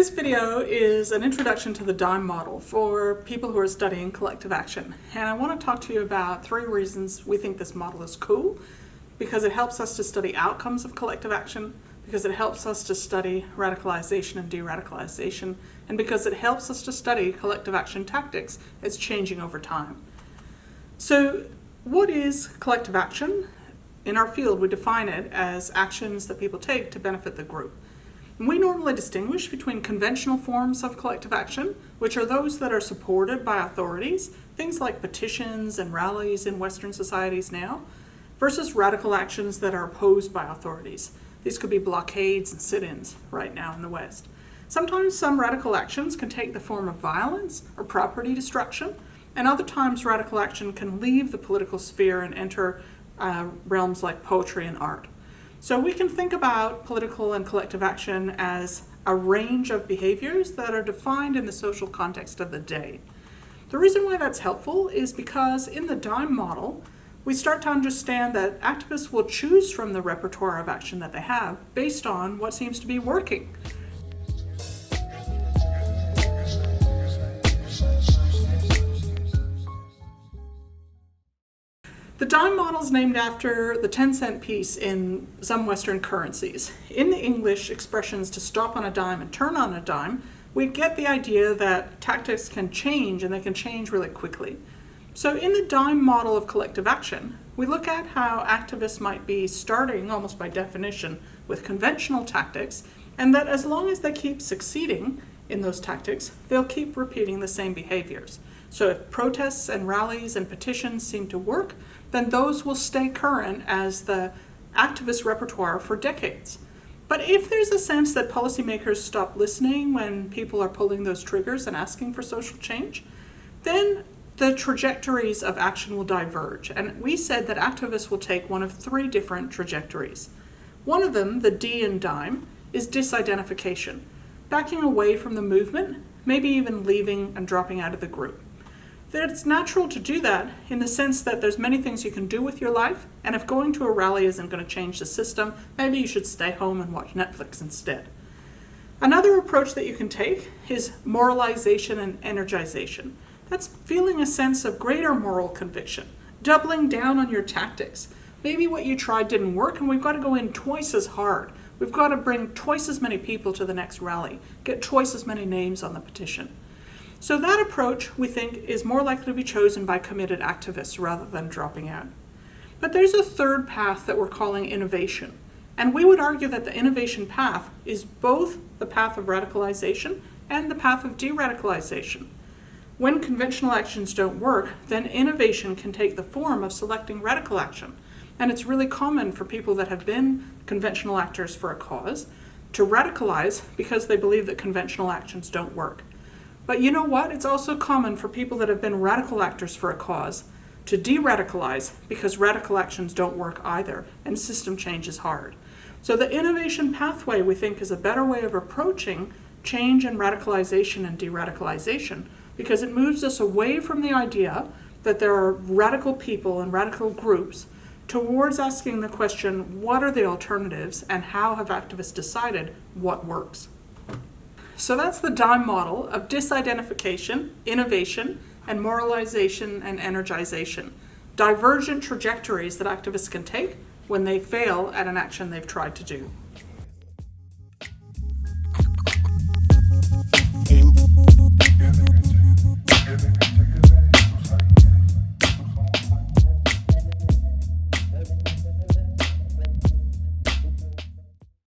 This video is an introduction to the DIME model for people who are studying collective action. And I want to talk to you about 3 reasons we think this model is cool. Because it helps us to study outcomes of collective action, because it helps us to study radicalization and de-radicalization, and because it helps us to study collective action tactics as changing over time. So what is collective action? In our field, we define it as actions that people take to benefit the group. We normally distinguish between conventional forms of collective action, which are those that are supported by authorities, things like petitions and rallies in Western societies now, versus radical actions that are opposed by authorities. These could be blockades and sit-ins right now in the West. Sometimes some radical actions can take the form of violence or property destruction, and other times radical action can leave the political sphere and enter realms like poetry and art. So we can think about political and collective action as a range of behaviors that are defined in the social context of the day. The reason why that's helpful is because in the DIME model, we start to understand that activists will choose from the repertoire of action that they have based on what seems to be working. The DIME model is named after the 10-cent piece in some Western currencies. In the English expressions to stop on a dime and turn on a dime, we get the idea that tactics can change and they can change really quickly. So in the DIME model of collective action, we look at how activists might be starting, almost by definition, with conventional tactics, and that as long as they keep succeeding in those tactics, they'll keep repeating the same behaviors. So if protests and rallies and petitions seem to work, then those will stay current as the activist repertoire for decades. But if there's a sense that policymakers stop listening when people are pulling those triggers and asking for social change, then the trajectories of action will diverge. And we said that activists will take one of 3 different trajectories. One of them, the D in DIME, is disidentification, backing away from the movement, maybe even leaving and dropping out of the group. That it's natural to do that in the sense that there's many things you can do with your life, and if going to a rally isn't going to change the system, maybe you should stay home and watch Netflix instead. Another approach that you can take is moralization and energization. That's feeling a sense of greater moral conviction, doubling down on your tactics. Maybe what you tried didn't work and we've got to go in twice as hard. We've got to bring twice as many people to the next rally, get twice as many names on the petition. So that approach, we think, is more likely to be chosen by committed activists rather than dropping out. But there's a third path that we're calling innovation. And we would argue that the innovation path is both the path of radicalization and the path of de-radicalization. When conventional actions don't work, then innovation can take the form of selecting radical action. And it's really common for people that have been conventional actors for a cause to radicalize because they believe that conventional actions don't work. But you know what? It's also common for people that have been radical actors for a cause to de-radicalize because radical actions don't work either, and system change is hard. So the innovation pathway, we think, is a better way of approaching change and radicalization and de-radicalization, because it moves us away from the idea that there are radical people and radical groups towards asking the question, what are the alternatives and how have activists decided what works? So that's the DIME model of disidentification, innovation, and moralization and energization. Divergent trajectories that activists can take when they fail at an action they've tried to do. Together.